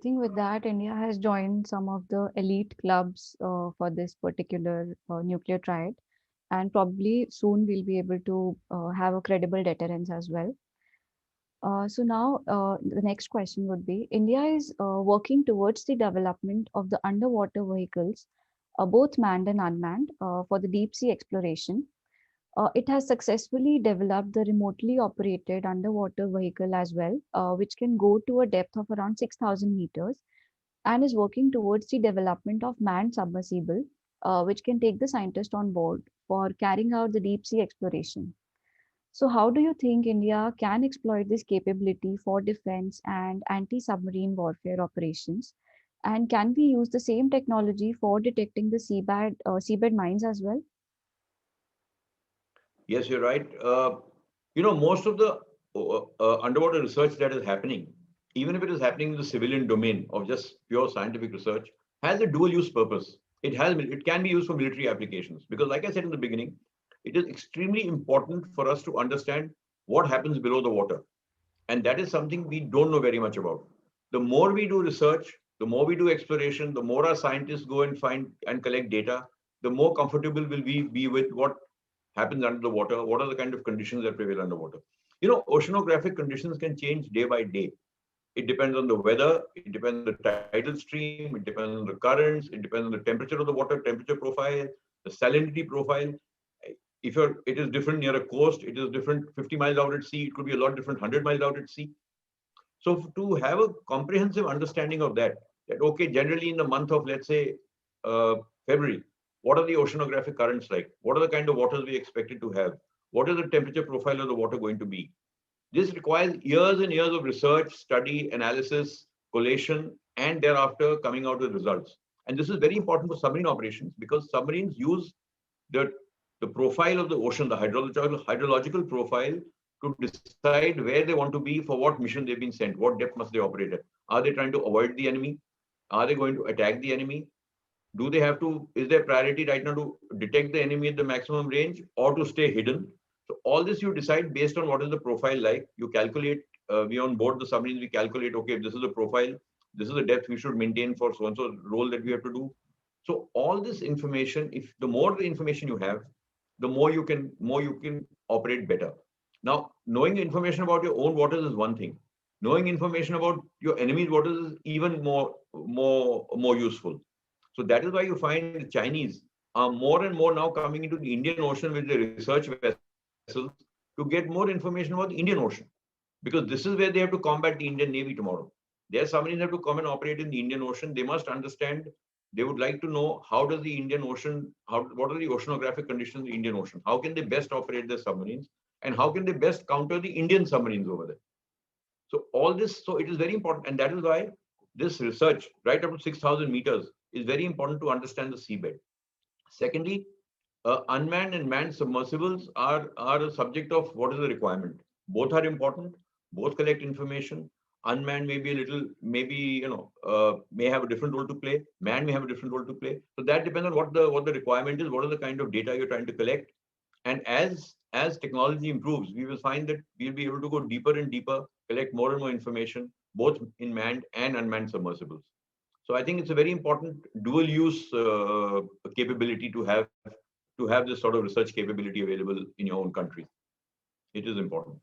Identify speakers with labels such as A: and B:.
A: think with that, India has joined some of the elite clubs for this particular nuclear triad, and probably soon we'll be able to have a credible deterrence as well. So now the next question would be, India is working towards the development of the underwater vehicles, both manned and unmanned, for the deep sea exploration. It has successfully developed the remotely operated underwater vehicle as well, which can go to a depth of around 6,000 meters, and is working towards the development of manned submersible, which can take the scientist on board for carrying out the deep sea exploration. So, how do you think India can exploit this capability for defense and anti submarine warfare operations? And can we use the same technology for detecting the seabed mines as well?
B: Yes, you're right. Most of the underwater research that is happening, even if it is happening in the civilian domain of just pure scientific research, has a dual use purpose. It can be used for military applications because, like I said in the beginning, it is extremely important for us to understand what happens below the water, and that is something we don't know very much about. The more we do research, the more we do exploration, the more our scientists go and find and collect data, the more comfortable will we be with what happens under the water, what are the kind of conditions that prevail underwater. Oceanographic conditions can change day by day. It depends on the weather, it depends on the tidal stream, it depends on the currents, it depends on the temperature of the water, temperature profile, the salinity profile. It is different near a coast, it is different 50 miles out at sea, it could be a lot different 100 miles out at sea. So to have a comprehensive understanding of that okay, generally in the month of, let's say, February, what are the oceanographic currents like? What are the kind of waters we expected to have? What is the temperature profile of the water going to be? This requires years and years of research, study, analysis, collation, and thereafter coming out with results. And this is very important for submarine operations because submarines use the, the profile of the ocean, the hydrological profile, to decide where they want to be, for what mission they've been sent, what depth must they operate at. Are they trying to avoid the enemy? Are they going to attack the enemy? Do they have to, is their priority right now to detect the enemy at the maximum range or to stay hidden? So all this you decide based on what is the profile like. You calculate, we on board the submarines, we calculate, okay, if this is the profile, this is the depth we should maintain for so-and-so role that we have to do. So all this information, if the more the information you have, the more you can operate better. Now, knowing information about your own waters is one thing. Knowing information about your enemy's waters is even more useful. So that is why you find the Chinese are more and more now coming into the Indian Ocean with their research vessels to get more information about the Indian Ocean. Because this is where they have to combat the Indian Navy tomorrow. Their submarines have to come and operate in the Indian Ocean. They must understand, they would like to know how does the Indian Ocean, what are the oceanographic conditions in the Indian Ocean? How can they best operate their submarines? And how can they best counter the Indian submarines over there? So all this, so it is very important. And that is why this research, right up to 6,000 meters, is very important to understand the seabed. Secondly, unmanned and manned submersibles are a subject of what is the requirement. Both are important. Both collect information. Unmanned may be a little, maybe may have a different role to play. Manned may have a different role to play. So that depends on what the requirement is. What are the kind of data you're trying to collect? And as technology improves, we will find that we'll be able to go deeper and deeper, collect more and more information, both in manned and unmanned submersibles. So I think it's a very important dual use capability to have this sort of research capability available in your own country. It is important.